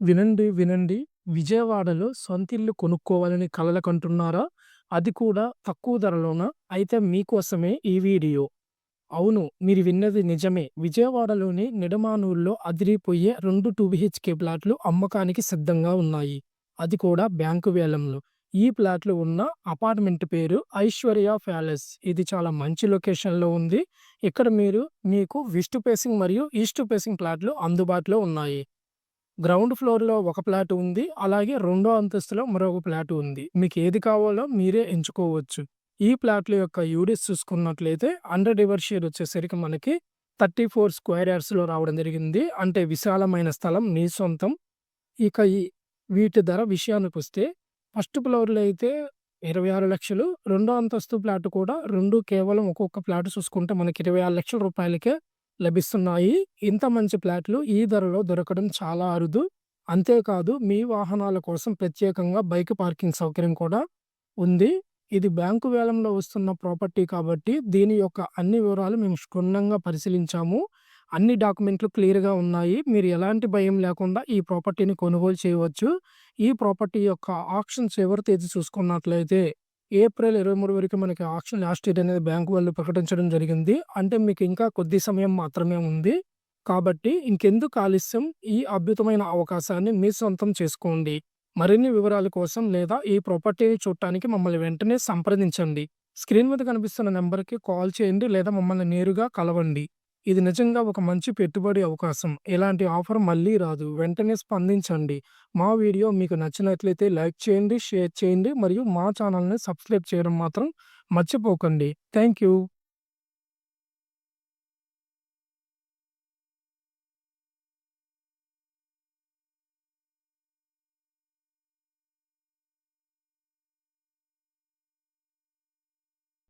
వినండి, వినండి. విజయవాడలో సొంతిల్లు కొనుక్కోవాలని కలలు కంటున్నారా? అది కూడా తక్కువ ధరలోన? అయితే మీకోసమే ఈ వీడియో. అవును, మీరు విన్నది నిజమే. విజయవాడలోని నిడమానూరులో అదిరిపోయే 2 2 BHK ప్లాట్లు అమ్మకానికి సిద్ధంగా ఉన్నాయి. అది కూడా బ్యాంకు వేలంలో. ఈ ప్లాట్లు ఉన్న అపార్ట్మెంట్ పేరు ఐశ్వర్య ప్యాలెస్. ఇది చాలా మంచి లొకేషన్‌లో ఉంది. ఇక్కడ మీకు వెస్ట్ ఫేసింగ్ మరియు ఈస్ట్ ఫేసింగ్ ప్లాట్లు అందుబాటులో ఉన్నాయి. గ్రౌండ్ ఫ్లోర్‌లో ఒక ఫ్లాట్ ఉంది. అలాగే రెండో అంతస్తులో మరొక ఫ్లాట్ ఉంది. మీకేది కావాలో మీరే ఎంచుకోవచ్చు. ఈ ఫ్లాట్‌ల యొక్క యూడిస్ చూసుకున్నట్లయితే అండర్ డివర్ షేర్ వచ్చేసరికి మనకి 34 స్క్వేర్ యార్డ్స్‌లో రావడం జరిగింది. అంటే విశాలమైన స్థలం మీ సొంతం. ఇక వీటి ధర విషయానికొస్తే ఫస్ట్ ఫ్లోర్‌లో అయితే 26,00,000, రెండో అంతస్తు ఫ్లాట్ కూడా 2 కేవలం ఒక్కొక్క ఫ్లాట్ చూసుకుంటే మనకి 26,00,000 రూపాయలకే లభిస్తున్నాయి. ఇంత మంచి ఫ్లాట్‌లు ఈ ధరలో దొరకడం చాలా అరుదు. అంతేకాదు మీ వాహనాల కోసం ప్రత్యేకంగా బైక్ పార్కింగ్ సౌకర్యం కూడా ఉంది. ఇది బ్యాంకు వేలంలో వస్తున్న ప్రాపర్టీ కాబట్టి దీని యొక్క అన్ని వివరాలు మేము క్షుణ్ణంగా పరిశీలించాము. అన్ని డాక్యుమెంట్లు క్లియర్‌గా ఉన్నాయి. మీరు ఎలాంటి భయం లేకుండా ఈ ప్రాపర్టీని కొనుగోలు చేయవచ్చు. ఈ ప్రాపర్టీ యొక్క ఆక్షన్ చివరి తేదీ చూసుకున్నట్లయితే ఏప్రిల్ 23 వరకు మనకి ఆక్షన్ లాస్ట్ డేట్ అనేది బ్యాంక్ వాళ్ళు ప్రకటించడం జరిగింది. అంటే మీకు ఇంకా కొద్ది సమయం మాత్రమే ఉంది. కాబట్టి ఇంకెందుకు ఆలస్యం, ఈ అద్భుతమైన అవకాశాన్ని మీ సొంతం చేసుకోండి. మరిన్ని వివరాల కోసం లేదా ఈ ప్రాపర్టీని చూడటానికి మమ్మల్ని వెంటనే సంప్రదించండి. స్క్రీన్ మీద కనిపిస్తున్న నంబర్‌కి కాల్ చేయండి లేదా మమ్మల్ని నేరుగా కలవండి. ఇది నిజంగా ఒక మంచి పెట్టుబడి అవకాశం. ఇలాంటి ఆఫర్ మళ్ళీ రాదు. వెంటనే స్పందించండి. మా వీడియో మీకు నచ్చినట్లయితే లైక్ చేయండి, షేర్ చేయండి మరియు మా ఛానల్‌ని సబ్స్క్రైబ్ చేయడం మాత్రం మర్చిపోకండి. Thank you.